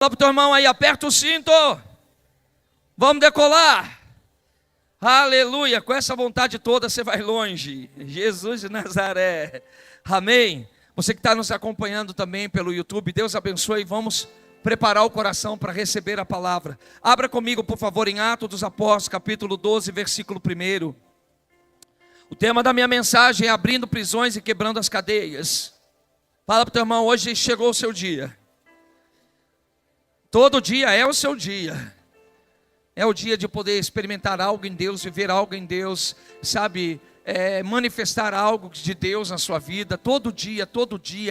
Fala para o teu irmão aí, aperta o cinto. Vamos decolar. Aleluia, com essa vontade toda você vai longe. Jesus de Nazaré. Amém. Você que está nos acompanhando também pelo YouTube, Deus abençoe. Vamos preparar o coração para receber a palavra. Abra comigo, por favor, em Atos dos Apóstolos, capítulo 12, versículo 1. O tema da minha mensagem é abrindo prisões e quebrando as cadeias. Fala para o teu irmão, hoje chegou o seu dia. Todo dia é o seu dia. É o dia de poder experimentar algo em Deus, viver algo em Deus, sabe, manifestar algo de Deus na sua vida. Todo dia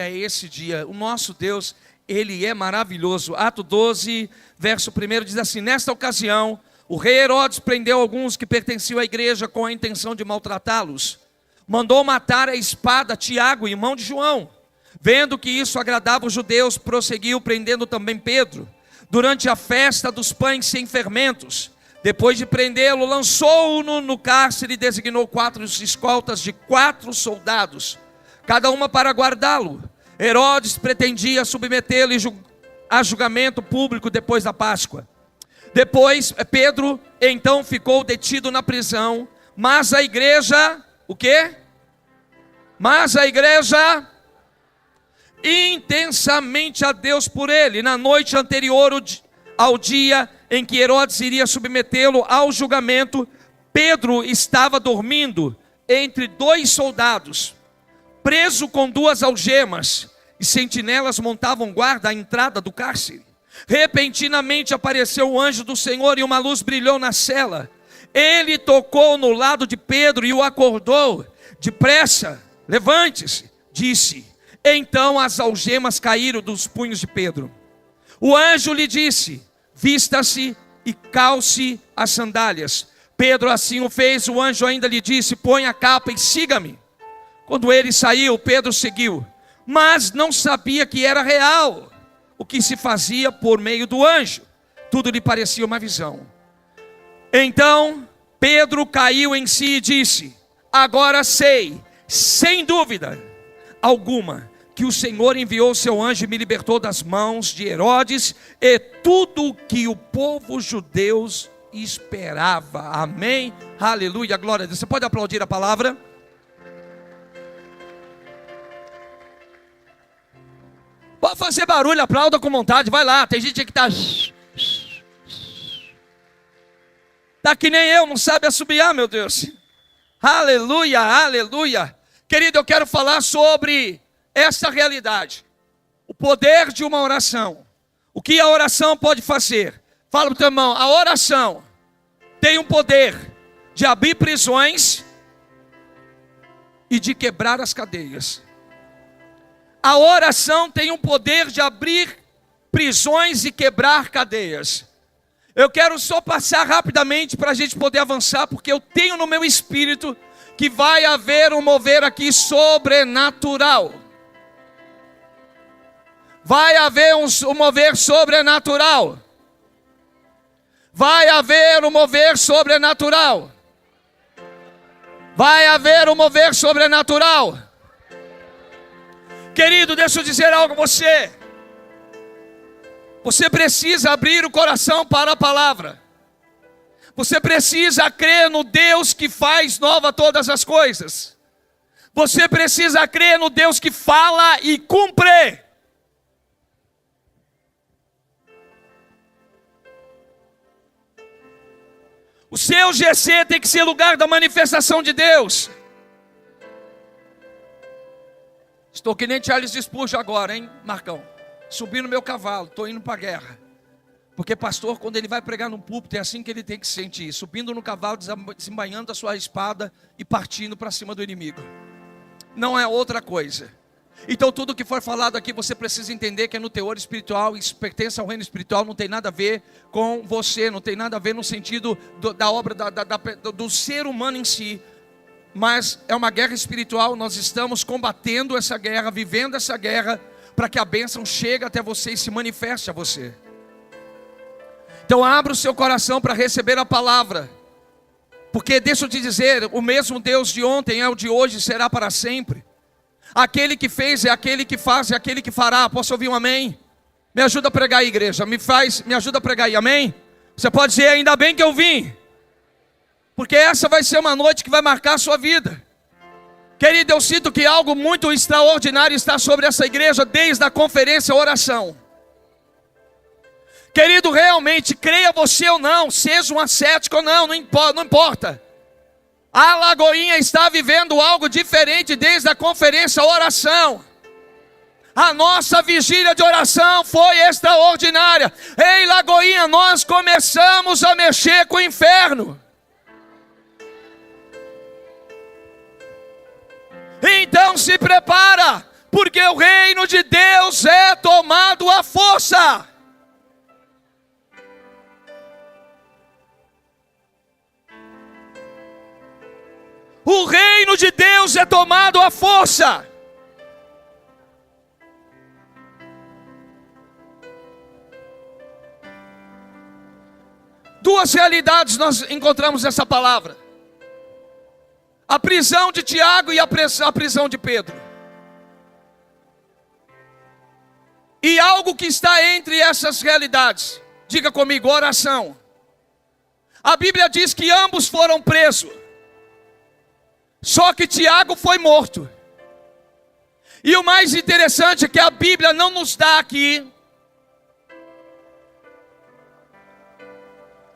é esse dia. O nosso Deus, Ele é maravilhoso. Atos 12, verso 1 diz assim: nesta ocasião, o rei Herodes prendeu alguns que pertenciam à igreja com a intenção de maltratá-los. Mandou matar a espada Tiago, irmão de João. Vendo que isso agradava os judeus, prosseguiu prendendo também Pedro. Durante a festa dos pães sem fermentos, depois de prendê-lo, lançou-o no cárcere e designou 4 escoltas de 4 soldados, cada uma para guardá-lo. Herodes pretendia submetê-lo a julgamento público depois da Páscoa. Depois, Pedro então ficou detido na prisão, mas a igreja, o quê? Mas a igreja intensamente a Deus por ele. Na noite anterior ao dia em que Herodes iria submetê-lo ao julgamento, Pedro estava dormindo entre 2 soldados, preso com 2 algemas, e sentinelas montavam guarda à entrada do cárcere. Repentinamente apareceu o anjo do Senhor e uma luz brilhou na cela. Ele tocou no lado de Pedro e o acordou. Depressa, levante-se, disse. Então as algemas caíram dos punhos de Pedro. O anjo lhe disse: vista-se e calce as sandálias. Pedro assim o fez. O anjo ainda lhe disse: põe a capa e siga-me. Quando ele saiu, Pedro seguiu, mas não sabia que era real o que se fazia por meio do anjo. Tudo lhe parecia uma visão. Então Pedro caiu em si e disse: agora sei, sem dúvida alguma, que o Senhor enviou seu anjo e me libertou das mãos de Herodes e tudo o que o povo judeu esperava. Amém? Aleluia, glória a Deus. Você pode aplaudir a palavra? Pode fazer barulho, aplauda com vontade, vai lá. Tem gente que está que nem eu, não sabe assobiar, meu Deus. Aleluia, aleluia. Querido, eu quero falar sobre essa realidade, o poder de uma oração. O que a oração pode fazer? Fala para o teu irmão, a oração tem um poder de abrir prisões e de quebrar as cadeias. A oração tem um poder de abrir prisões e quebrar cadeias. Eu quero só passar rapidamente para a gente poder avançar, porque eu tenho no meu espírito que vai haver um mover aqui sobrenatural. Vai haver um mover sobrenatural. Vai haver um mover sobrenatural. Vai haver um mover sobrenatural. Querido, deixa eu dizer algo a você. Você precisa abrir o coração para a palavra. Você precisa crer no Deus que faz nova todas as coisas. Você precisa crer no Deus que fala e cumpre. O seu GC tem que ser lugar da manifestação de Deus. Estou que nem Charles Spurgeon agora, hein, Marcão? Subi no meu cavalo, estou indo para a guerra. Porque pastor, quando ele vai pregar num púlpito, é assim que ele tem que se sentir. Subindo no cavalo, desembainhando a sua espada e partindo para cima do inimigo. Não é outra coisa. Então tudo que for falado aqui, você precisa entender que é no teor espiritual. Isso pertence ao reino espiritual, não tem nada a ver com você. Não tem nada a ver no sentido da obra do ser humano em si. Mas é uma guerra espiritual. Nós estamos combatendo essa guerra, vivendo essa guerra, para que a bênção chegue até você e se manifeste a você. Então abra o seu coração para receber a palavra. Porque deixa eu te dizer, o mesmo Deus de ontem é o de hoje e será para sempre. Aquele que fez é aquele que faz, é aquele que fará. Posso ouvir um amém? Me ajuda a pregar aí, igreja. Me ajuda a pregar aí, amém? Você pode dizer, ainda bem que eu vim. Porque essa vai ser uma noite que vai marcar a sua vida. Querido, eu sinto que algo muito extraordinário está sobre essa igreja desde a conferência oração. Querido, realmente, creia você ou não, seja um ascético ou não importa. A Lagoinha está vivendo algo diferente desde a conferência oração. A nossa vigília de oração foi extraordinária. Ei, Lagoinha, nós começamos a mexer com o inferno. Então se prepara, porque o reino de Deus é tomado à força. O reino de Deus é tomado à força. Duas realidades nós encontramos nessa palavra: a prisão de Tiago e a prisão de Pedro. E algo que está entre essas realidades, diga comigo, oração. A Bíblia diz que ambos foram presos, só que Tiago foi morto. E o mais interessante é que a Bíblia não nos dá aqui,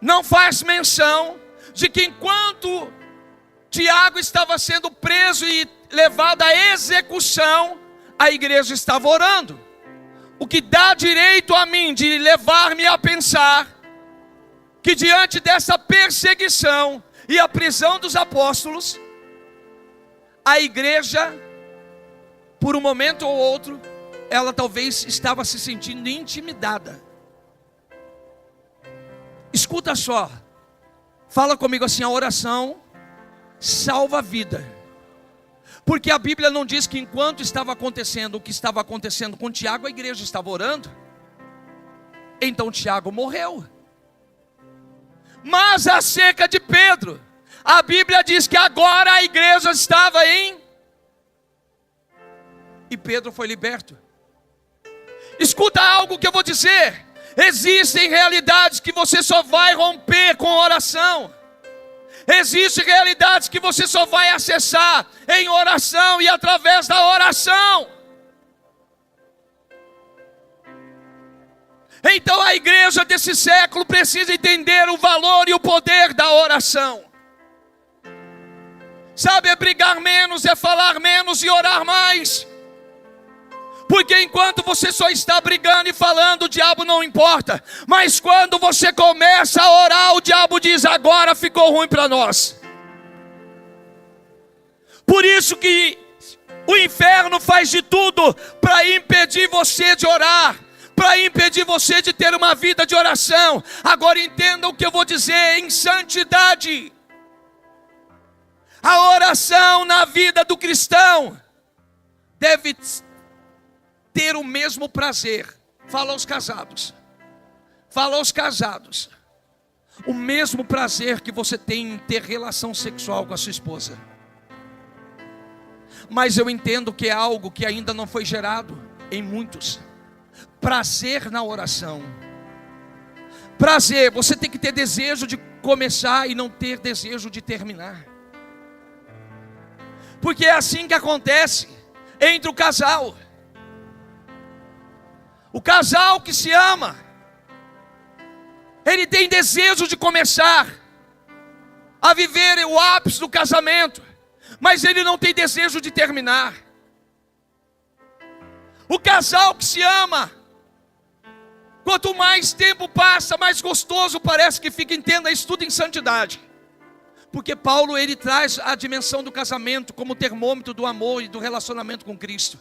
não faz menção de que enquanto Tiago estava sendo preso e levado à execução, a igreja estava orando. O que dá direito a mim de levar-me a pensar que diante dessa perseguição e a prisão dos apóstolos, a igreja, por um momento ou outro, ela talvez estava se sentindo intimidada. Escuta só, fala comigo assim: a oração salva a vida. Porque a Bíblia não diz que enquanto estava acontecendo o que estava acontecendo com Tiago, a igreja estava orando. Então Tiago morreu. Mas acerca de Pedro, a Bíblia diz que agora a igreja estava e Pedro foi liberto. Escuta algo que eu vou dizer. Existem realidades que você só vai romper com oração. Existem realidades que você só vai acessar em oração e através da oração. Então a igreja desse século precisa entender o valor e o poder da oração. Sabe, é brigar menos, é falar menos e orar mais. Porque enquanto você só está brigando e falando, o diabo não importa. Mas quando você começa a orar, o diabo diz: agora ficou ruim para nós. Por isso que o inferno faz de tudo para impedir você de orar, para impedir você de ter uma vida de oração. Agora entenda o que eu vou dizer: em santidade. A oração na vida do cristão deve ter o mesmo prazer. Fala aos casados. Fala aos casados. O mesmo prazer que você tem em ter relação sexual com a sua esposa. Mas eu entendo que é algo que ainda não foi gerado em muitos. Prazer na oração. Prazer, você tem que ter desejo de começar e não ter desejo de terminar. Porque é assim que acontece entre o casal. O casal que se ama, ele tem desejo de começar a viver o ápice do casamento, mas ele não tem desejo de terminar. O casal que se ama, quanto mais tempo passa, mais gostoso parece que fica. Entenda isso tudo em santidade. Porque Paulo, ele traz a dimensão do casamento como termômetro do amor e do relacionamento com Cristo.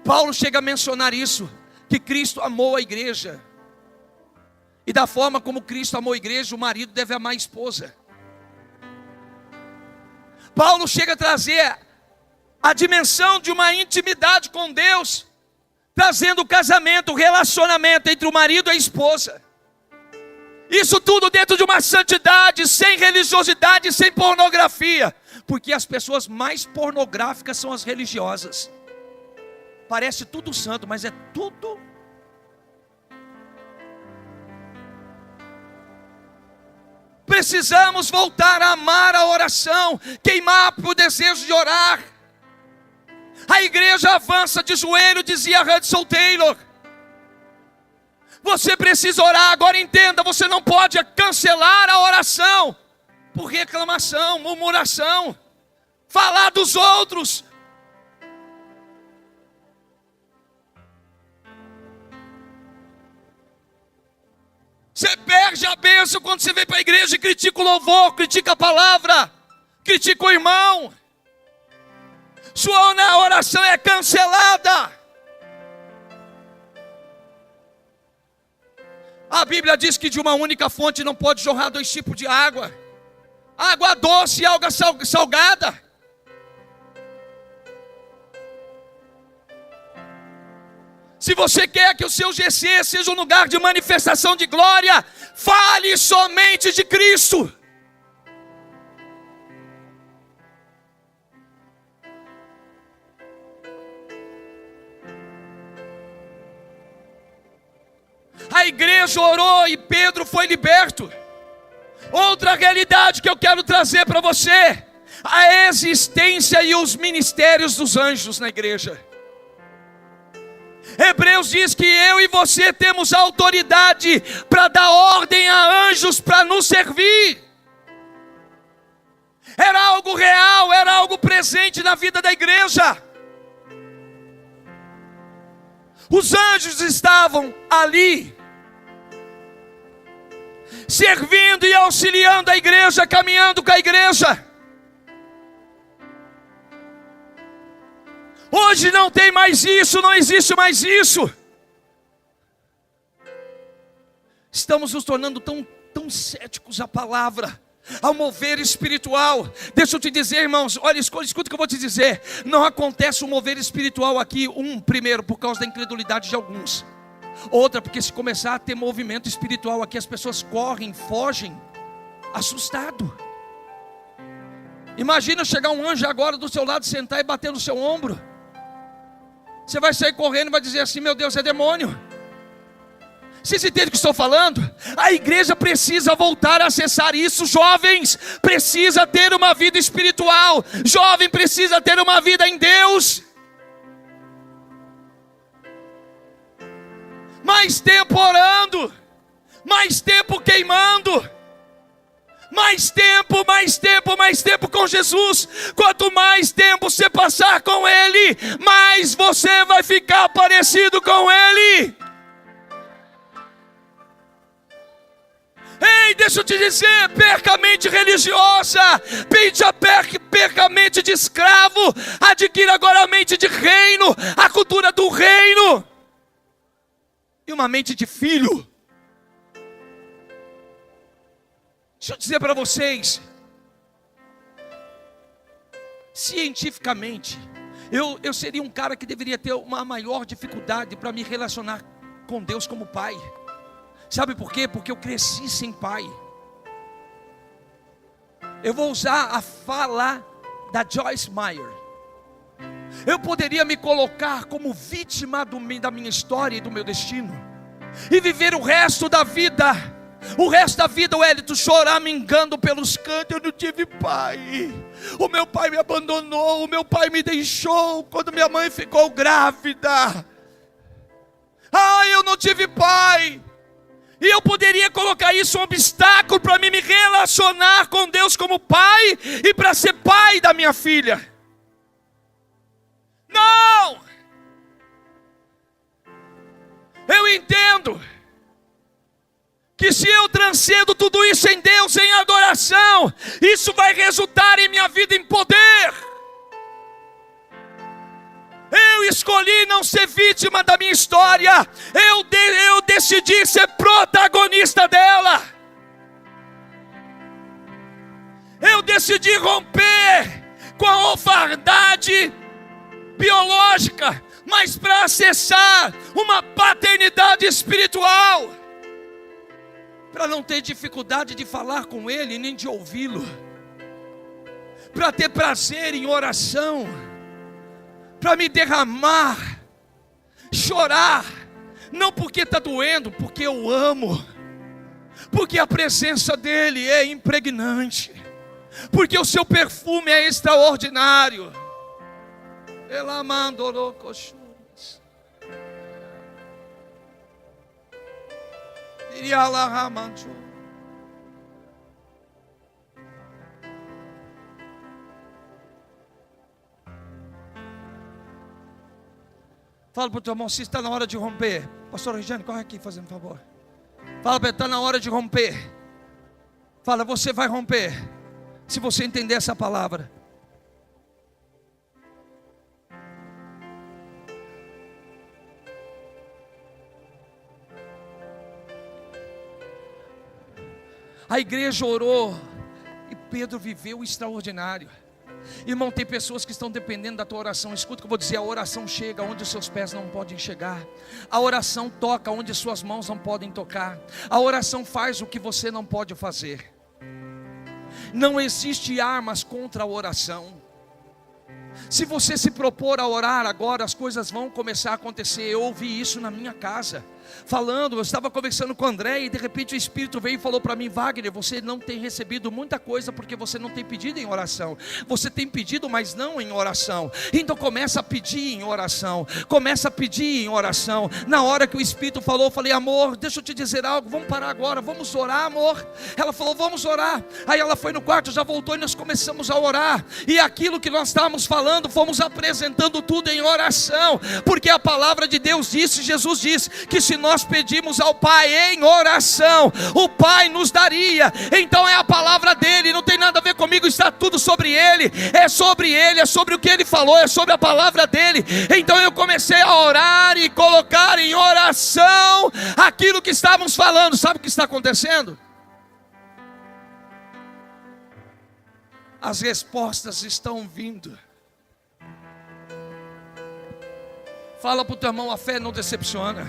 Paulo chega a mencionar isso, que Cristo amou a igreja. E da forma como Cristo amou a igreja, o marido deve amar a esposa. Paulo chega a trazer a dimensão de uma intimidade com Deus, trazendo o casamento, o relacionamento entre o marido e a esposa. Isso tudo dentro de uma santidade, sem religiosidade, sem pornografia. Porque as pessoas mais pornográficas são as religiosas. Parece tudo santo, mas é tudo Precisamos voltar a amar a oração, queimar o desejo de orar. A igreja avança de joelho, dizia Hudson Taylor. Você precisa orar. Agora entenda, você não pode cancelar a oração por reclamação, murmuração, falar dos outros. Você perde a bênção quando você vem para a igreja e critica o louvor, critica a palavra, critica o irmão. Sua oração é cancelada. A Bíblia diz que de uma única fonte não pode jorrar 2 tipos de água: água doce e água salgada. Se você quer que o seu GC seja um lugar de manifestação de glória, fale somente de Cristo. A igreja orou e Pedro foi liberto. Outra realidade que eu quero trazer para você: a existência e os ministérios dos anjos na igreja. Hebreus diz que eu e você temos autoridade para dar ordem a anjos para nos servir. Era algo real, era algo presente na vida da igreja. Os anjos estavam ali, servindo e auxiliando a igreja, caminhando com a igreja. Hoje não tem mais isso, não existe mais isso. Estamos nos tornando tão céticos à palavra, ao mover espiritual. Deixa eu te dizer, irmãos, olha, escuta o que eu vou te dizer. Não acontece um mover espiritual aqui, primeiro, por causa da incredulidade de alguns. Outra, porque se começar a ter movimento espiritual aqui, as pessoas correm, fogem, assustado. Imagina chegar um anjo agora do seu lado, sentar e bater no seu ombro. Você vai sair correndo e vai dizer assim: meu Deus, é demônio. Vocês entendem o que estou falando? A igreja precisa voltar a acessar isso. Jovens, precisa ter uma vida espiritual. Jovem precisa ter uma vida em Deus. Mais tempo orando, mais tempo queimando, mais tempo com Jesus. Quanto mais tempo você passar com Ele, mais você vai ficar parecido com Ele. Ei, deixa eu te dizer, perca a mente religiosa, perca a mente de escravo, adquira agora a mente de reino, a cultura do reino, e uma mente de filho. Deixa eu dizer para vocês, cientificamente, eu seria um cara que deveria ter uma maior dificuldade para me relacionar com Deus como pai. Sabe por quê? Porque eu cresci sem pai. Eu vou usar a fala da Joyce Meyer. Eu poderia me colocar como vítima da minha história e do meu destino, e viver o resto da vida, Wellington, choramingando pelos cantos. Eu não tive pai, o meu pai me abandonou, o meu pai me deixou quando minha mãe ficou grávida. Eu não tive pai. E eu poderia colocar isso um obstáculo para mim me relacionar com Deus como pai e para ser pai da minha filha. Não! Eu entendo que se eu transcendo tudo isso em Deus, em adoração, isso vai resultar em minha vida em poder. Eu escolhi não ser vítima da minha história. Eu decidi ser protagonista dela. Eu decidi romper com a orfandade biológica, mas para acessar uma paternidade espiritual, para não ter dificuldade de falar com Ele, nem de ouvi-lo, para ter prazer em oração, para me derramar, chorar, não porque está doendo, porque eu amo. porque a presença dEle é impregnante, porque o seu perfume é extraordinário. Ela mandou coxumas. Iria lá ramancho. Fala para o teu irmão, se está na hora de romper. Pastor Regiane, corre aqui fazendo favor. Fala para ele, está na hora de romper. Fala, você vai romper, se você entender essa palavra. A igreja orou e Pedro viveu o extraordinário. Irmão, tem pessoas que estão dependendo da tua oração. Escuta o que eu vou dizer: a oração chega onde os seus pés não podem chegar. A oração toca onde suas mãos não podem tocar. A oração faz o que você não pode fazer. Não existe armas contra a oração. Se você se propor a orar agora, as coisas vão começar a acontecer. Eu ouvi isso na minha casa, falando, eu estava conversando com o André e de repente o Espírito veio e falou para mim: Wagner, você não tem recebido muita coisa porque você não tem pedido em oração. Você tem pedido, mas não em oração. Então começa a pedir em oração. Começa a pedir em oração. Na hora que o Espírito falou, eu falei: amor, deixa eu te dizer algo, vamos parar agora, vamos orar, amor. Ela falou: vamos orar. Aí ela foi no quarto, já voltou e nós começamos a orar. E aquilo que nós estávamos falando, fomos apresentando tudo em oração, porque a palavra de Deus disse, Jesus disse, que se nós pedimos ao Pai em oração, o Pai nos daria. Então é a palavra dele, não tem nada a ver comigo, está tudo sobre ele, é sobre o que ele falou, é sobre a palavra dele. Então eu comecei a orar e colocar em oração aquilo que estávamos falando. Sabe o que está acontecendo? As respostas estão vindo. Fala para o teu irmão, a fé não decepciona.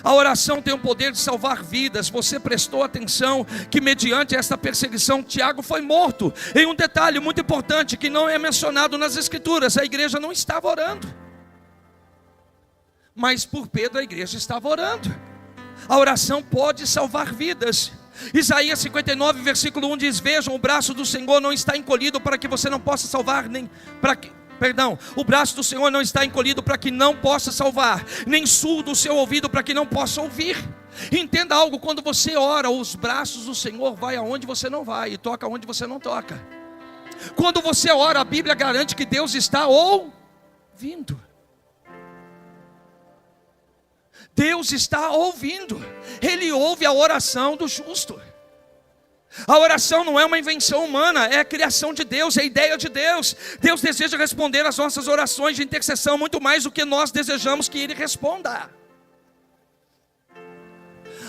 A oração tem o poder de salvar vidas. Você prestou atenção que mediante esta perseguição Tiago foi morto. Em um detalhe muito importante que não é mencionado nas escrituras: a igreja não estava orando, mas por Pedro a igreja estava orando. A oração pode salvar vidas. Isaías 59, versículo 1 diz: vejam, o braço do Senhor não está encolhido para que você não possa salvar, nem para que, o braço do Senhor não está encolhido para que não possa salvar, nem surdo o seu ouvido para que não possa ouvir. Entenda algo: quando você ora, os braços do Senhor vai aonde você não vai e toca onde você não toca. Quando você ora, a Bíblia garante que Deus está ouvindo. Deus está ouvindo. Ele ouve a oração do justo. A oração não é uma invenção humana, é a criação de Deus, é a ideia de Deus. Deus deseja responder às nossas orações de intercessão muito mais do que nós desejamos que Ele responda.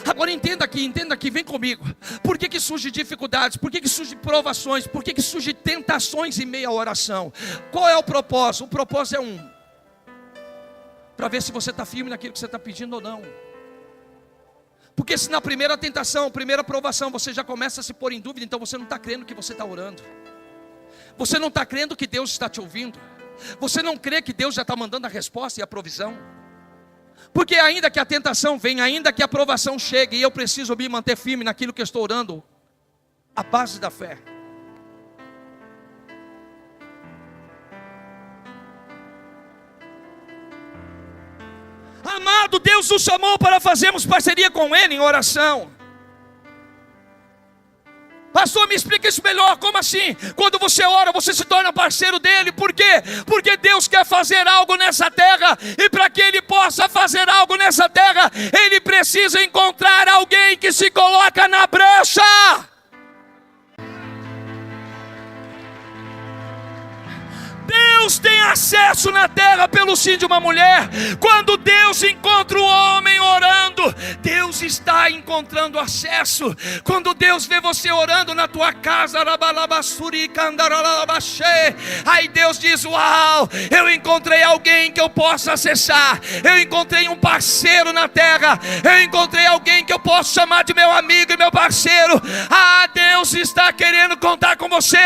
Agora entenda aqui, vem comigo. Por que surgem dificuldades? Por que surgem provações? Por que surgem tentações em meio à oração? Qual é o propósito? O propósito é para ver se você está firme naquilo que você está pedindo ou não. Porque se na primeira tentação, primeira provação, você já começa a se pôr em dúvida, então você não está crendo que você está orando. Você não está crendo que Deus está te ouvindo. Você não crê que Deus já está mandando a resposta e a provisão. Porque ainda que a tentação venha, ainda que a provação chegue, e eu preciso me manter firme naquilo que eu estou orando, a base da fé. Amado, Deus nos chamou para fazermos parceria com Ele em oração. Pastor, me explica isso melhor. Como assim? Quando você ora, você se torna parceiro dele. Por quê? Porque Deus quer fazer algo nessa terra, e para que Ele possa fazer algo nessa terra, Ele precisa encontrar alguém que se coloca na brecha. Deus tem acesso na terra pelo sim de uma mulher. Quando Deus encontra o homem orando, Deus está em encontrando acesso. Quando Deus vê você orando na tua casa, aí Deus diz: uau, eu encontrei alguém que eu possa acessar, eu encontrei um parceiro na terra, eu encontrei alguém que eu posso chamar de meu amigo e meu parceiro. Deus está querendo contar com você.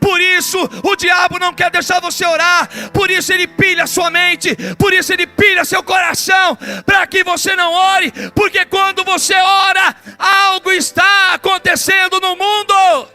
Por isso o diabo não quer deixar você orar, por isso ele pilha sua mente, por isso ele pilha seu coração, para que você não ore, porque quando você ora, algo está acontecendo no mundo.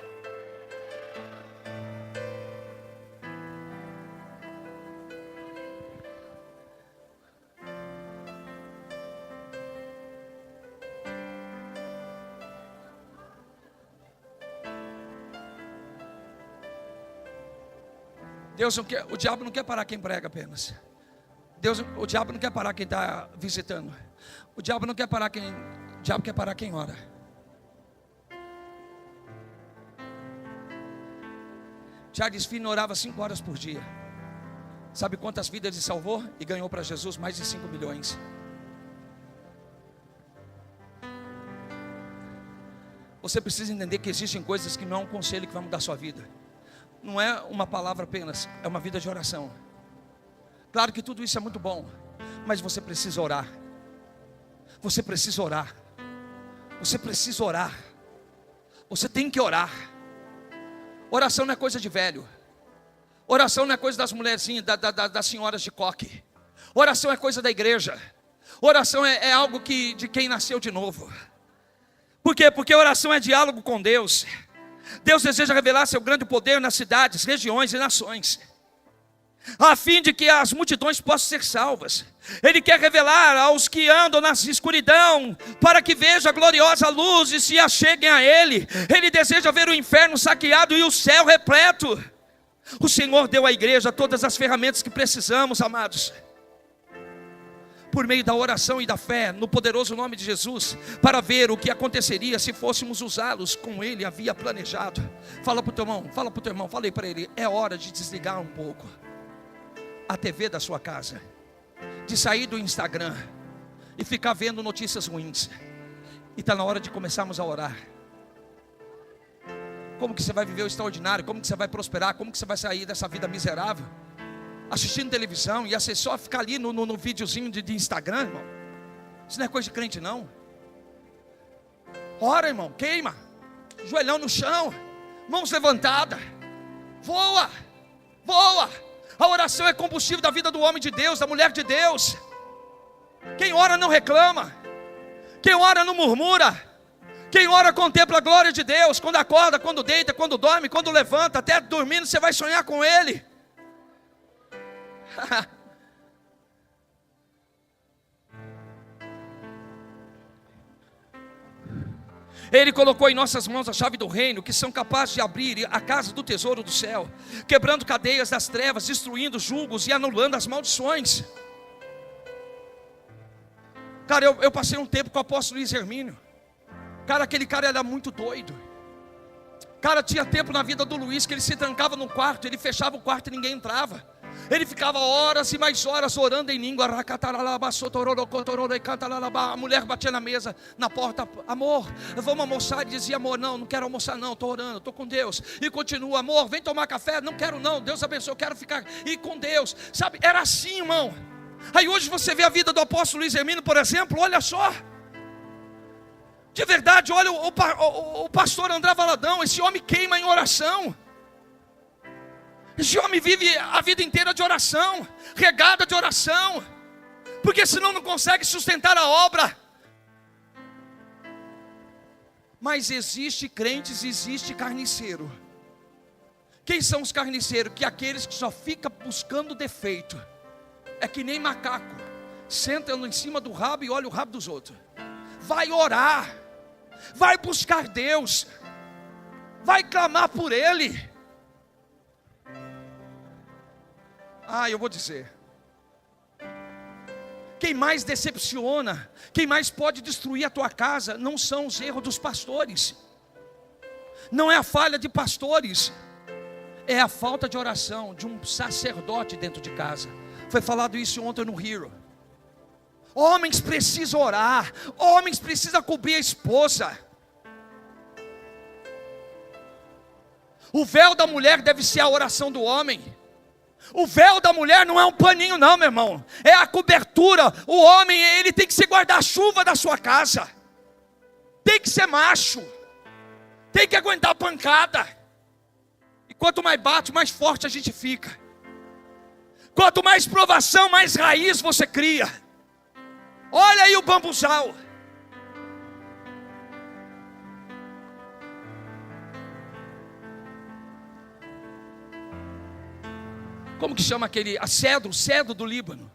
Deus não quer, o diabo não quer parar quem prega apenas. O diabo não quer parar quem está visitando. O diabo não quer parar o diabo quer parar quem ora. Charles Finney orava 5 horas por dia. Sabe quantas vidas ele salvou? E ganhou para Jesus mais de 5 milhões. Você precisa entender que existem coisas que não é um conselho que vai mudar a sua vida. Não é uma palavra apenas, é uma vida de oração. Claro que tudo isso é muito bom, mas você precisa orar. Você precisa orar. Você precisa orar. Você tem que orar. Oração não é coisa de velho. Oração não é coisa das mulherzinhas, das senhoras de coque. Oração é coisa da igreja. Oração é algo de quem nasceu de novo. Por quê? Porque oração é diálogo com Deus. Deus deseja revelar seu grande poder nas cidades, regiões e nações, a fim de que as multidões possam ser salvas. Ele quer revelar aos que andam na escuridão, para que vejam a gloriosa luz e se acheguem a Ele. Ele deseja ver o inferno saqueado e o céu repleto. O Senhor deu à igreja todas as ferramentas que precisamos, amados, por meio da oração e da fé, no poderoso nome de Jesus, para ver o que aconteceria se fôssemos usá-los como Ele havia planejado. Fala para o teu irmão, falei para ele: é hora de desligar um pouco a TV da sua casa, de sair do Instagram e ficar vendo notícias ruins. E está na hora de começarmos a orar. Como que você vai viver o extraordinário? Como que você vai prosperar? Como que você vai sair dessa vida miserável? Assistindo televisão, ia ser só ficar ali no videozinho de Instagram, irmão. Isso não é coisa de crente, não. Ora, irmão, queima, joelhão no chão, mãos levantadas, voa. A oração é combustível da vida do homem de Deus, da mulher de Deus. Quem ora não reclama, quem ora não murmura, quem ora contempla a glória de Deus. Quando acorda, quando deita, quando dorme, quando levanta, até dormindo você vai sonhar com Ele. Ele colocou em nossas mãos a chave do reino, que são capazes de abrir a casa do tesouro do céu, quebrando cadeias das trevas, destruindo julgos e anulando as maldições. Cara, eu passei um tempo com o apóstolo Luiz Hermínio. Cara, aquele cara era muito doido. Cara, tinha tempo na vida do Luiz que ele se trancava no quarto, ele fechava o quarto e ninguém entrava. Ele ficava horas e mais horas orando em língua. A mulher batia na mesa, na porta: amor, vamos almoçar. Ele dizia: amor, não quero almoçar não, estou orando, estou com Deus. E continua: amor, vem tomar café. Não quero não, Deus abençoe, eu quero ficar e com Deus. Sabe, era assim, irmão. Aí hoje você vê a vida do apóstolo Luiz Hermínio, por exemplo. Olha só, de verdade, olha o pastor André Valadão. Esse homem queima em oração. Esse homem vive a vida inteira de oração, regada de oração, porque senão não consegue sustentar a obra. Mas existe crentes, existe carniceiro. Quem são os carniceiros? Que aqueles que só ficam buscando defeito. É que nem macaco, senta em cima do rabo e olha o rabo dos outros. Vai orar, vai buscar Deus, vai clamar por Ele. Eu vou dizer, quem mais decepciona, quem mais pode destruir a tua casa, não são os erros dos pastores, não é a falha de pastores, é a falta de oração de um sacerdote dentro de casa. Foi falado isso ontem no Hero. Homens precisam orar, homens precisam cobrir a esposa. O véu da mulher deve ser a oração do homem. O véu da mulher não é um paninho não, meu irmão, é a cobertura. O homem, ele tem que ser guarda-chuva da sua casa, tem que ser macho, tem que aguentar a pancada. E quanto mais bate, mais forte a gente fica. Quanto mais provação, mais raiz você cria. Olha aí o bambuzal. Como que chama aquele? O cedro do Líbano.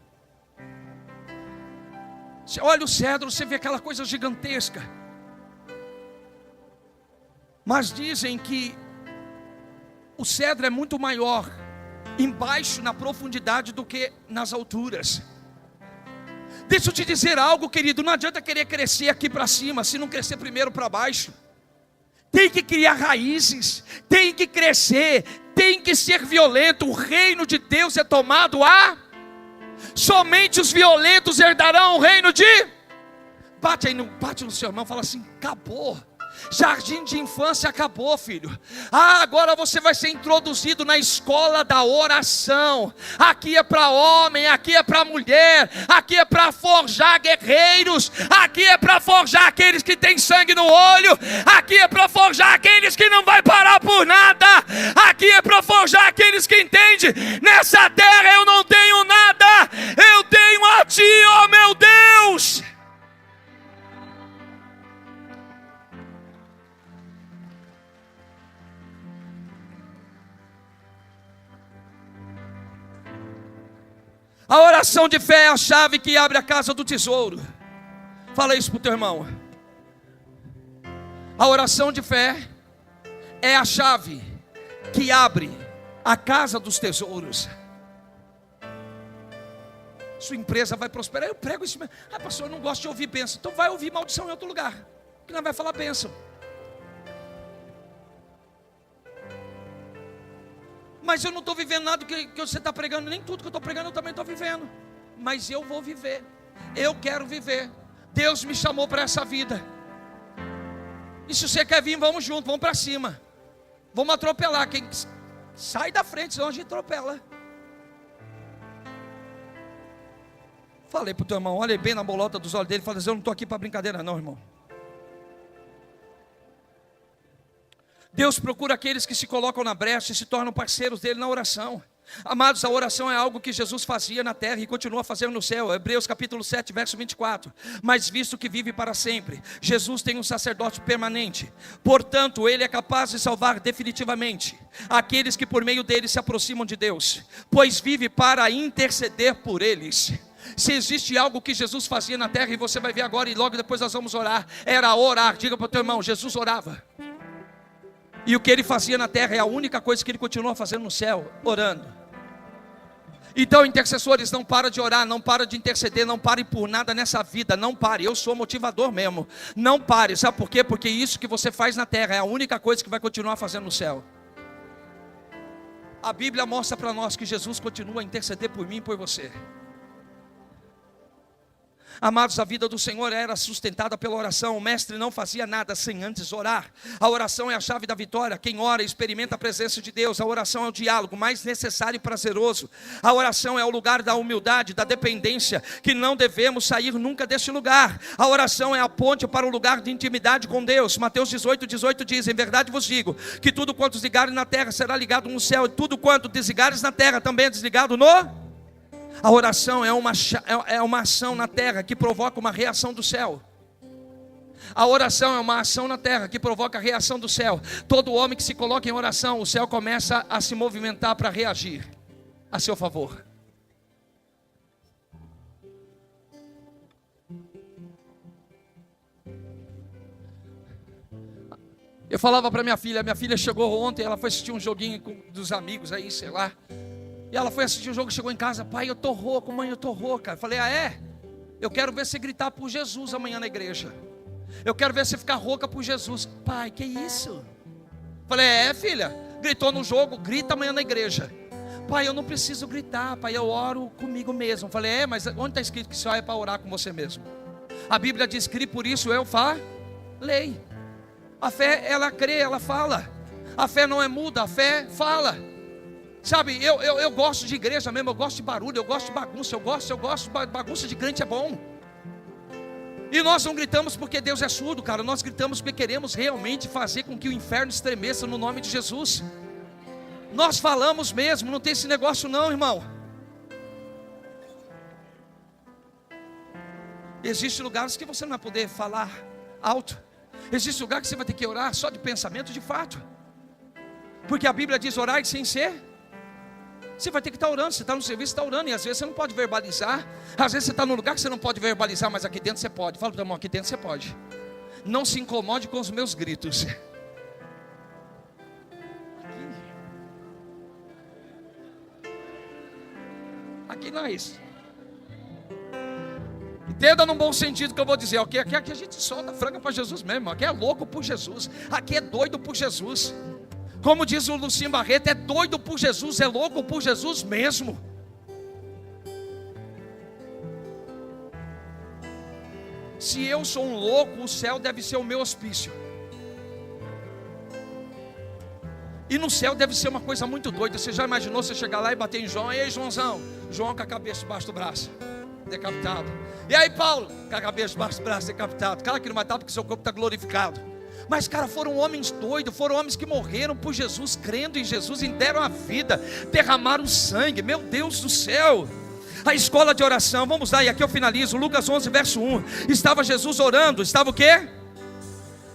Você olha o cedro, você vê aquela coisa gigantesca. Mas dizem que o cedro é muito maior embaixo na profundidade do que nas alturas. Deixa eu te dizer algo, querido, não adianta querer crescer aqui para cima se não crescer primeiro para baixo. Tem que criar raízes, tem que crescer, tem que ser violento. O reino de Deus é tomado somente os violentos herdarão o reino de... Bate no seu irmão, fala assim: acabou. Jardim de infância acabou, filho. Agora você vai ser introduzido na escola da oração. Aqui é para homem, aqui é para mulher, aqui é para forjar guerreiros, aqui é para forjar aqueles que têm sangue no olho, aqui é para forjar aqueles que não vai parar por nada, aqui é para forjar aqueles que entendem: nessa terra eu não tenho nada, eu tenho a ti, ó meu Deus. A oração de fé é a chave que abre a casa do tesouro. Fala isso para o teu irmão. A oração de fé é a chave que abre a casa dos tesouros. Sua empresa vai prosperar. Eu prego isso mesmo. Pastor, eu não gosto de ouvir bênção. Então vai ouvir maldição em outro lugar, que não vai falar bênção. Mas eu não estou vivendo nada que você está pregando. Nem tudo que eu estou pregando eu também estou vivendo. Mas eu vou viver. Eu quero viver. Deus me chamou para essa vida. E se você quer vir, vamos junto, vamos para cima. Vamos atropelar. Quem sai da frente, senão a gente atropela. Falei para o teu irmão, olha bem na bolota dos olhos dele. Falei assim: eu não estou aqui para brincadeira não, irmão. Deus procura aqueles que se colocam na brecha e se tornam parceiros dele na oração. Amados, a oração é algo que Jesus fazia na terra e continua fazendo no céu. Hebreus capítulo 7, verso 24. Mas visto que vive para sempre, Jesus tem um sacerdote permanente. Portanto, ele é capaz de salvar definitivamente aqueles que por meio dele se aproximam de Deus, pois vive para interceder por eles. Se existe algo que Jesus fazia na terra, e você vai ver agora e logo depois nós vamos orar, era orar. Diga para o teu irmão: Jesus orava. E o que ele fazia na terra é a única coisa que ele continua fazendo no céu, orando. Então, intercessores, não para de orar, não para de interceder, não pare por nada nessa vida, não pare. Eu sou motivador mesmo. Não pare, sabe por quê? Porque isso que você faz na terra é a única coisa que vai continuar fazendo no céu. A Bíblia mostra para nós que Jesus continua a interceder por mim e por você. Amados, a vida do Senhor era sustentada pela oração. O mestre não fazia nada sem antes orar. A oração é a chave da vitória. Quem ora experimenta a presença de Deus. A oração é o diálogo mais necessário e prazeroso. A oração é o lugar da humildade, da dependência, que não devemos sair nunca deste lugar. A oração é a ponte para o lugar de intimidade com Deus. Mateus 18, 18 diz: em verdade vos digo, que tudo quanto ligares na terra será ligado no céu, e tudo quanto desligares na terra também é desligado no... A oração é uma ação na terra que provoca uma reação do céu. A oração é uma ação na terra que provoca a reação do céu. Todo homem que se coloca em oração, o céu começa a se movimentar para reagir a seu favor. Eu falava para minha filha chegou ontem, ela foi assistir um joguinho dos amigos aí, sei lá. E ela foi assistir o jogo, chegou em casa: pai, eu tô rouco, mãe, eu tô rouca. Eu falei: ah é? Eu quero ver você gritar por Jesus amanhã na igreja. Eu quero ver você ficar rouca por Jesus. Pai, que isso? Eu falei: é filha, gritou no jogo, grita amanhã na igreja. Pai, eu não preciso gritar, pai, eu oro comigo mesmo. Eu falei, mas onde está escrito que só é para orar com você mesmo? A Bíblia diz que por isso eu falei. A fé, ela crê, ela fala. A fé não é muda, a fé fala. Sabe, eu gosto de igreja mesmo, eu gosto de barulho, eu gosto de bagunça, eu gosto, bagunça de crente é bom. E nós não gritamos porque Deus é surdo, cara. Nós gritamos porque queremos realmente fazer com que o inferno estremeça no nome de Jesus. Nós falamos mesmo, não tem esse negócio não, irmão. Existem lugares que você não vai poder falar alto. Existe lugar que você vai ter que orar só de pensamento de fato. Porque a Bíblia diz orar sem ser. Você vai ter que estar orando, você está no serviço, está orando. E às vezes você não pode verbalizar. Às vezes você está num lugar que você não pode verbalizar, mas aqui dentro você pode. Fala para o teu irmão, aqui dentro você pode. Não se incomode com os meus gritos. Aqui não é isso. Entenda no bom sentido que eu vou dizer. Aqui a gente solta franga para Jesus mesmo. Aqui é louco por Jesus. Aqui é doido por Jesus. Como diz o Lucinho Barreto, é doido por Jesus, é louco por Jesus mesmo. Se eu sou um louco, o céu deve ser o meu hospício. E no céu deve ser uma coisa muito doida. Você já imaginou você chegar lá e bater em João? E aí, Joãozão? João com a cabeça debaixo do braço, decapitado. E aí, Paulo? Com a cabeça debaixo do braço, decapitado. Cara, que não vai estar porque seu corpo está glorificado. Mas, cara, foram homens doidos, foram homens que morreram por Jesus, crendo em Jesus, e deram a vida, derramaram sangue. Meu Deus do céu. A escola de oração, vamos lá, e aqui eu finalizo. Lucas 11, verso 1. Estava Jesus orando, estava o quê?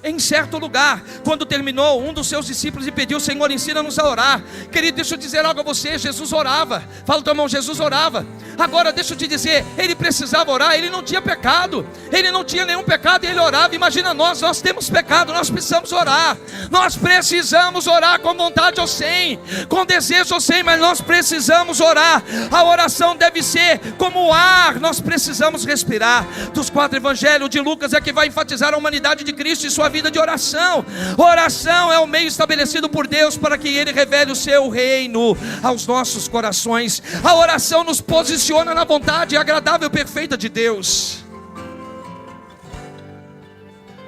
Em certo lugar. Quando terminou, um dos seus discípulos lhe pediu: Senhor, ensina-nos a orar. Querido, deixa eu dizer algo a você. Jesus orava. Fala, teu irmão, Jesus orava. Agora deixa eu te dizer, ele precisava orar. Ele não tinha pecado, ele não tinha nenhum pecado e ele orava. Imagina nós temos pecado, nós precisamos orar. Nós precisamos orar com vontade ou sem, com desejo ou sem, mas nós precisamos orar. A oração deve ser como o ar, nós precisamos respirar. Dos 4 evangelhos de Lucas é que vai enfatizar a humanidade de Cristo e sua vida de oração. Oração é o meio estabelecido por Deus para que Ele revele o seu reino aos nossos corações. A oração nos posiciona na vontade agradável e perfeita de Deus.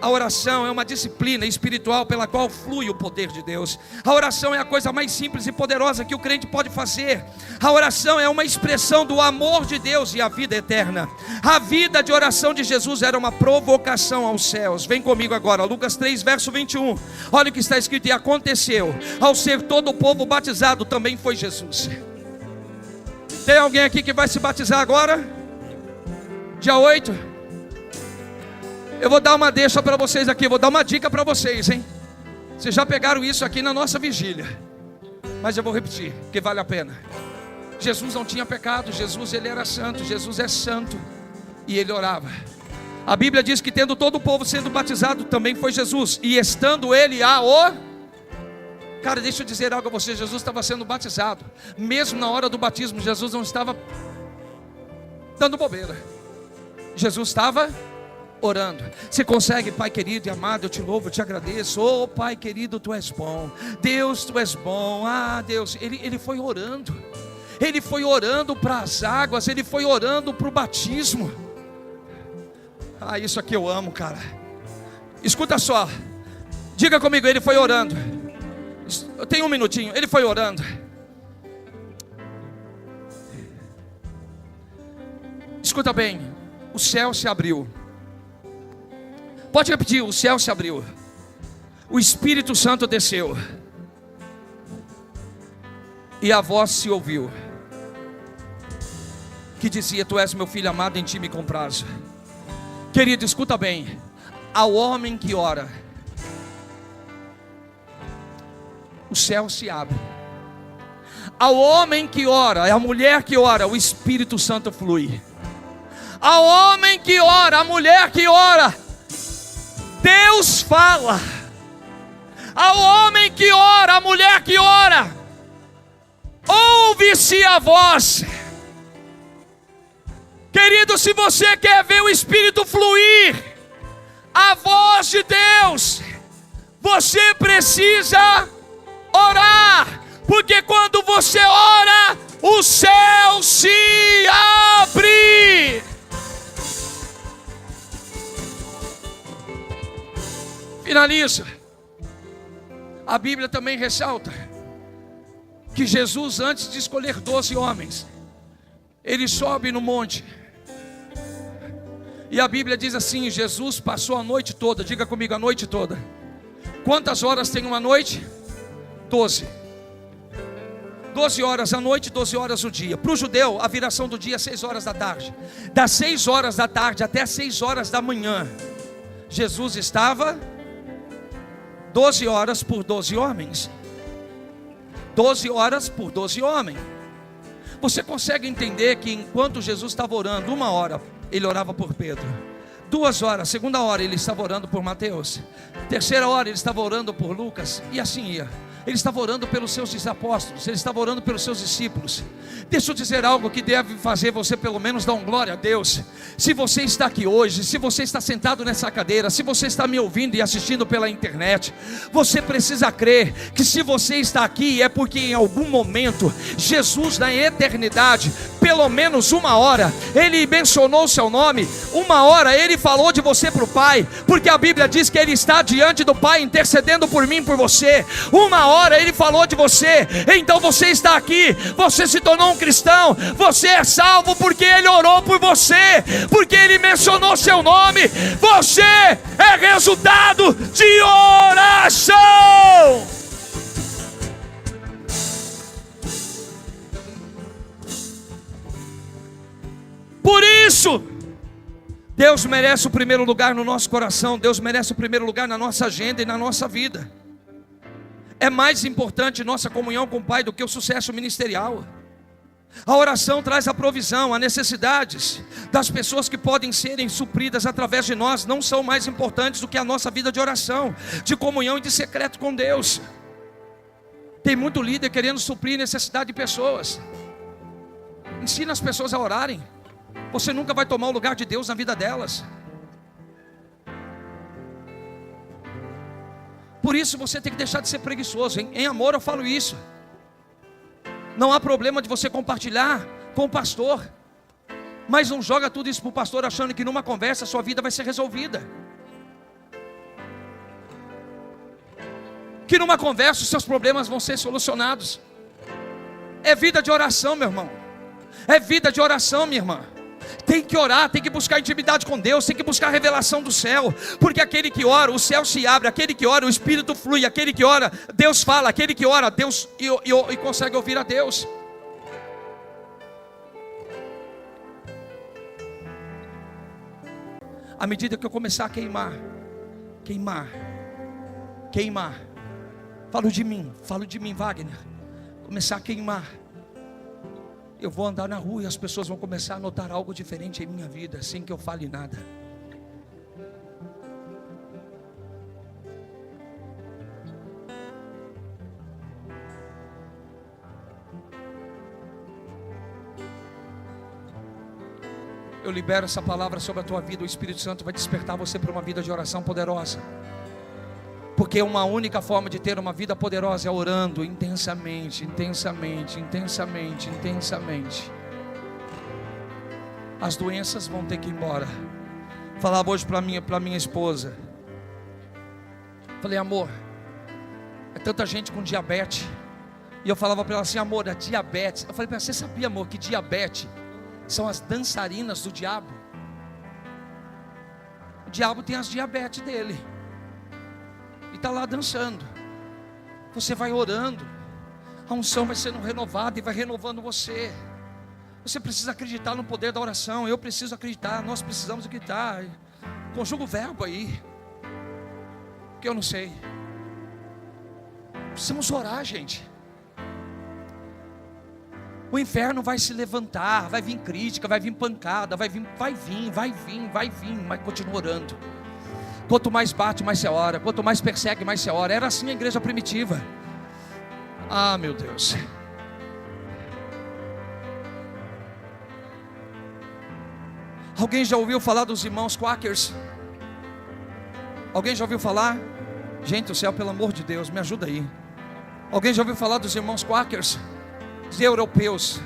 A oração é uma disciplina espiritual pela qual flui o poder de Deus. A oração é a coisa mais simples e poderosa que o crente pode fazer. A oração é uma expressão do amor de Deus e a vida eterna. A vida de oração de Jesus era uma provocação aos céus. Vem comigo agora, Lucas 3, verso 21. Olha o que está escrito: e aconteceu, ao ser todo o povo batizado, também foi Jesus. Tem alguém aqui que vai se batizar agora? Dia 8. Eu vou dar uma deixa para vocês aqui, vou dar uma dica para vocês, hein? Vocês já pegaram isso aqui na nossa vigília, mas eu vou repetir, porque vale a pena. Jesus não tinha pecado, Jesus ele era santo, Jesus é santo, e ele orava. A Bíblia diz que tendo todo o povo sendo batizado, também foi Jesus, e estando ele Cara, deixa eu dizer algo a você. Jesus estava sendo batizado. Mesmo na hora do batismo, Jesus não estava dando bobeira. Jesus estava orando. Você consegue, Pai querido e amado, eu te louvo, eu te agradeço. Oh Pai querido, Tu és bom. Deus, Tu és bom. Ah Deus, ele foi orando. Ele foi orando para as águas. Ele foi orando para o batismo. Ah, isso aqui eu amo, cara. Escuta só. Diga comigo, ele foi orando. Eu tenho um minutinho. Ele foi orando. Escuta bem. O céu se abriu. Pode repetir, o céu se abriu. O Espírito Santo desceu. E a voz se ouviu, que dizia: Tu és meu filho amado, em ti me comprazo. Querido, escuta bem. Ao homem que ora, o céu se abre. Ao homem que ora, a mulher que ora, o Espírito Santo flui. Ao homem que ora, a mulher que ora, Deus fala. Ao homem que ora, a mulher que ora, ouve-se a voz. Querido, se você quer ver o Espírito fluir, a voz de Deus, você precisa orar. Porque quando você ora, o céu se abre. Finaliza. A Bíblia também ressalta que Jesus, antes de escolher 12 homens, ele sobe no monte. E a Bíblia diz assim: Jesus passou a noite toda. Diga comigo, a noite toda. Quantas horas tem uma noite? 12. 12 horas à noite, 12 horas o dia. Para o judeu, a viração do dia é 6 horas da tarde. Das 6 horas da tarde até 6 horas da manhã, Jesus estava 12 horas por 12 homens. 12 horas por 12 homens. Você consegue entender que enquanto Jesus estava orando, 1 hora ele orava por Pedro, 2 horas, segunda hora ele estava orando por Mateus, terceira hora ele estava orando por Lucas, e assim ia. Ele estava orando pelos seus apóstolos, ele estava orando pelos seus discípulos. Deixa eu dizer algo que deve fazer você pelo menos dar um glória a Deus. Se você está aqui hoje, se você está sentado nessa cadeira, se você está me ouvindo e assistindo pela internet, você precisa crer que se você está aqui é porque em algum momento Jesus na eternidade, pelo menos 1 hora, ele mencionou o seu nome. 1 hora ele falou de você para o Pai, porque a Bíblia diz que ele está diante do Pai intercedendo por mim, por você. 1 hora ele falou de você. Então você está aqui, você se tornou um cristão, você é salvo porque ele orou por você, porque ele mencionou seu nome. Você é resultado de oração. Por isso, Deus merece o primeiro lugar no nosso coração. Deus merece o primeiro lugar na nossa agenda e na nossa vida. É mais importante nossa comunhão com o Pai do que o sucesso ministerial. A oração traz a provisão, as necessidades das pessoas que podem serem supridas através de nós não são mais importantes do que a nossa vida de oração, de comunhão e de secreto com Deus. Tem muito líder querendo suprir necessidade de pessoas. Ensina as pessoas a orarem. Você nunca vai tomar o lugar de Deus na vida delas. Por isso você tem que deixar de ser preguiçoso. Em amor eu falo isso. Não há problema de você compartilhar com o pastor, mas não joga tudo isso para o pastor achando que numa conversa a sua vida vai ser resolvida. Que numa conversa os seus problemas vão ser solucionados. É vida de oração, meu irmão. É vida de oração, minha irmã. Tem que orar, tem que buscar intimidade com Deus, tem que buscar a revelação do céu, porque aquele que ora, o céu se abre, aquele que ora, o Espírito flui, aquele que ora, Deus fala, aquele que ora, Deus e consegue ouvir a Deus. À medida que eu começar a queimar, falo de mim, Wagner, começar a queimar, eu vou andar na rua e as pessoas vão começar a notar algo diferente em minha vida, sem que eu fale nada. Eu libero essa palavra sobre a tua vida. O Espírito Santo vai despertar você para uma vida de oração poderosa. Porque uma única forma de ter uma vida poderosa é orando intensamente. As doenças vão ter que ir embora. Falava hoje para minha esposa. Falei, amor, é tanta gente com diabetes. E eu falava para ela assim, amor, a diabetes. Eu falei para ela, você sabia, amor, que diabetes são as dançarinas do diabo? O diabo tem as diabetes dele. E está lá dançando. Você vai orando, a unção vai sendo renovada e vai renovando você. Você precisa acreditar no poder da oração. Eu preciso acreditar, nós precisamos acreditar. Conjuga o verbo aí, que eu não sei. Precisamos orar, gente. O inferno vai se levantar, vai vir crítica, vai vir pancada, vai vir, mas continua orando. Quanto mais bate, mais você ora. Quanto mais persegue, mais você ora. Era assim a igreja primitiva. Ah, meu Deus. Alguém já ouviu falar dos irmãos Quakers? Alguém já ouviu falar? Gente do céu, pelo amor de Deus, me ajuda aí. Alguém já ouviu falar dos irmãos Quakers? Os europeus.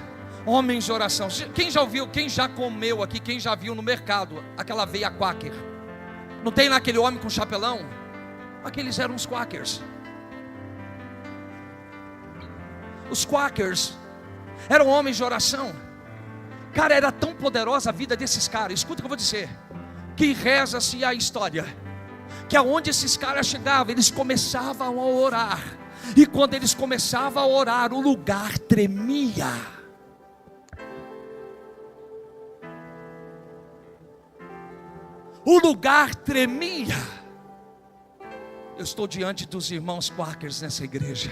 Homens de oração. Quem já ouviu, quem já comeu aqui, quem já viu no mercado aquela aveia quaker? Não tem lá aquele homem com chapelão? Aqueles eram os quakers. Os quakers eram homens de oração. Cara, era tão poderosa a vida desses caras. Escuta o que eu vou dizer. Que reza-se a história, que aonde esses caras chegavam, eles começavam a orar. E quando eles começavam a orar, o lugar tremia. O lugar tremia. Eu estou diante dos irmãos quakers nessa igreja.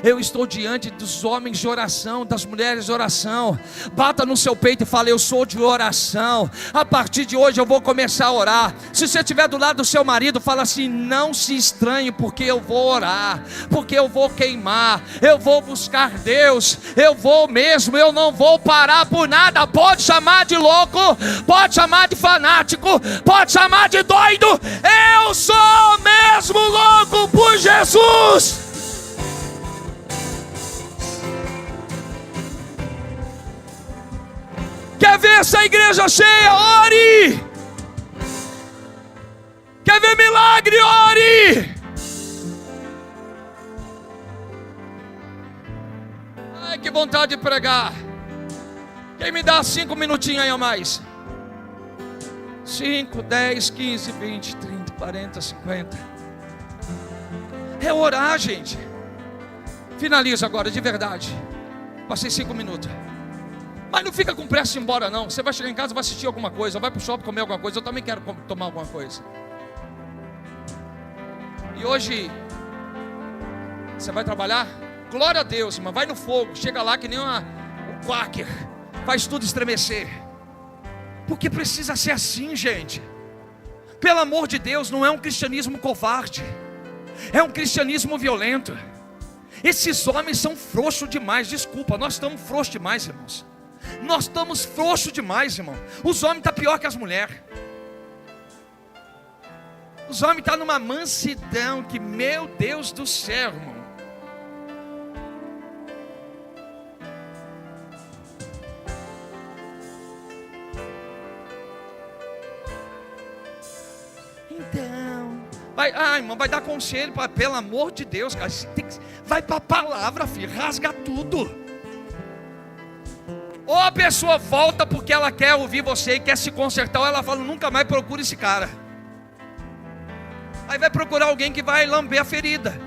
Eu estou diante dos homens de oração, das mulheres de oração. Bata no seu peito e fala: eu sou de oração. A partir de hoje eu vou começar a orar. Se você estiver do lado do seu marido, fala assim: não se estranhe, porque eu vou orar, porque eu vou queimar, eu vou buscar Deus, eu vou mesmo, eu não vou parar por nada. Pode chamar de louco, pode chamar de fanático, pode chamar de doido. Eu sou mesmo louco por Jesus. Quer ver essa igreja cheia? Ore! Quer ver milagre? Ore! Ai, que vontade de pregar. Quem me dá 5 minutinhos aí a mais? 5, 10, 15, 20, 30, 40, 50. É orar, gente. Finaliza agora, de verdade. Passei 5 minutos. Mas não fica com pressa de ir embora não. Você vai chegar em casa, vai assistir alguma coisa, vai pro shopping comer alguma coisa. Eu também quero tomar alguma coisa. E hoje você vai trabalhar? Glória a Deus, irmão. Vai no fogo, chega lá que nem o quaker, faz tudo estremecer. Porque precisa ser assim, gente. Pelo amor de Deus, não é um cristianismo covarde, é um cristianismo violento. Esses homens são frouxos demais. Desculpa, nós estamos frouxos demais, irmãos. Nós estamos frouxos demais, irmão. Os homens estão pior que as mulheres. Os homens estão numa mansidão que, meu Deus do céu, irmão. Então, irmão, vai dar conselho, pelo amor de Deus, cara. Vai para a palavra, filho, rasga tudo. Ou a pessoa volta porque ela quer ouvir você e quer se consertar, ou ela fala: nunca mais procure esse cara. Aí vai procurar alguém que vai lamber a ferida,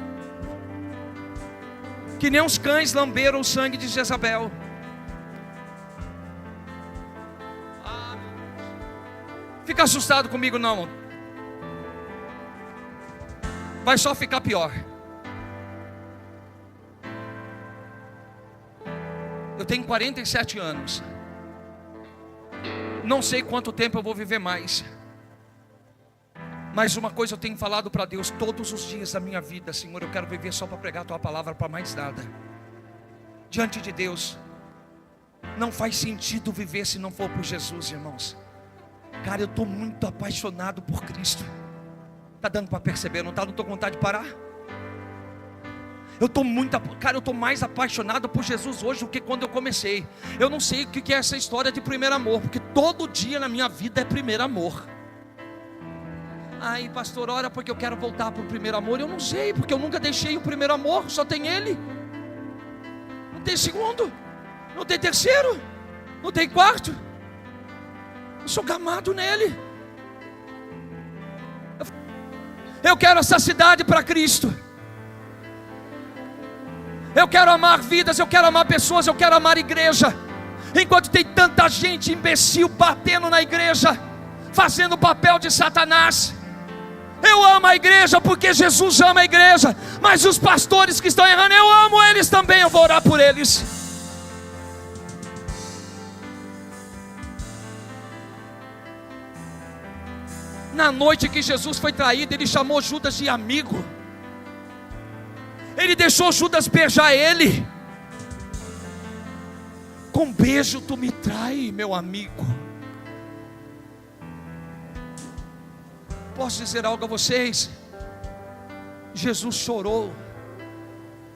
que nem os cães lamberam o sangue de Jezabel. Fica assustado comigo não. Vai só ficar pior. Eu tenho 47 anos. Não sei quanto tempo eu vou viver mais. Mas uma coisa eu tenho falado para Deus todos os dias da minha vida: Senhor, eu quero viver só para pregar a Tua palavra, para mais nada. Diante de Deus, não faz sentido viver se não for por Jesus, irmãos. Cara, eu estou muito apaixonado por Cristo. Está dando para perceber, não está? Não estou com vontade de parar. Eu estou mais apaixonado por Jesus hoje do que quando eu comecei. Eu não sei o que é essa história de primeiro amor, porque todo dia na minha vida é primeiro amor. Ai, pastor, ora porque eu quero voltar para o primeiro amor. Eu não sei, porque eu nunca deixei o primeiro amor. Só tem ele. Não tem segundo, não tem terceiro, não tem quarto. Eu sou gamado nele. Eu quero essa cidade para Cristo. Eu quero amar vidas, eu quero amar pessoas, eu quero amar igreja. Enquanto tem tanta gente imbecil batendo na igreja, fazendo o papel de Satanás. Eu amo a igreja porque Jesus ama a igreja. Mas os pastores que estão errando, eu amo eles também, eu vou orar por eles. Na noite que Jesus foi traído, ele chamou Judas de amigo. Ele deixou Judas beijar ele. Com beijo tu me trai, meu amigo. Posso dizer algo a vocês? Jesus chorou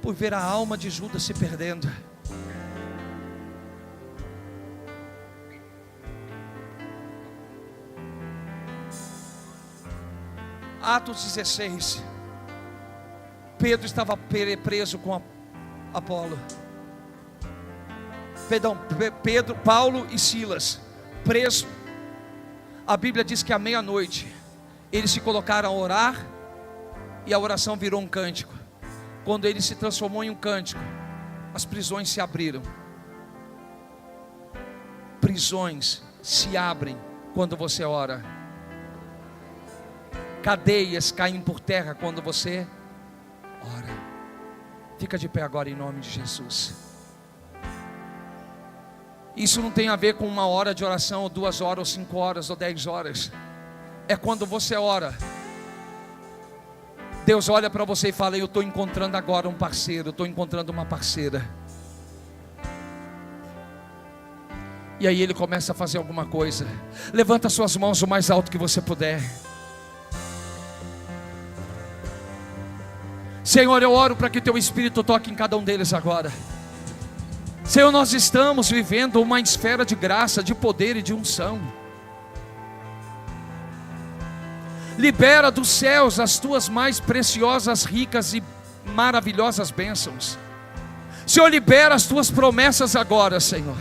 por ver a alma de Judas se perdendo. Atos 16. Pedro estava preso com Apolo. Perdão, Paulo e Silas preso. A Bíblia diz que à meia-noite eles se colocaram a orar e a oração virou um cântico. Quando ele se transformou em um cântico, as prisões se abriram. Prisões se abrem quando você ora. Cadeias caem por terra quando você ora. Fica de pé agora em nome de Jesus. Isso não tem a ver com 1 hora de oração, ou 2 horas, ou 5 horas, ou 10 horas. É quando você ora, Deus olha para você e fala: eu estou encontrando agora um parceiro, eu estou encontrando uma parceira. E aí Ele começa a fazer alguma coisa. Levanta suas mãos o mais alto que você puder. Senhor, eu oro para que Teu Espírito toque em cada um deles agora. Senhor, nós estamos vivendo uma esfera de graça, de poder e de unção. Libera dos céus as Tuas mais preciosas, ricas e maravilhosas bênçãos. Senhor, libera as Tuas promessas agora, Senhor.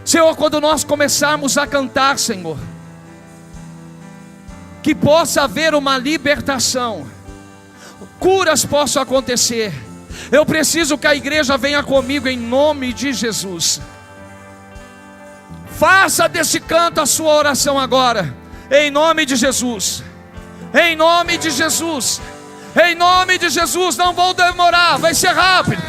Senhor, quando nós começarmos a cantar, Senhor, que possa haver uma libertação, curas possam acontecer. Eu preciso que a igreja venha comigo em nome de Jesus. Faça desse canto a sua oração agora, em nome de Jesus. Em nome de Jesus. Em nome de Jesus. Não vou demorar, vai ser rápido.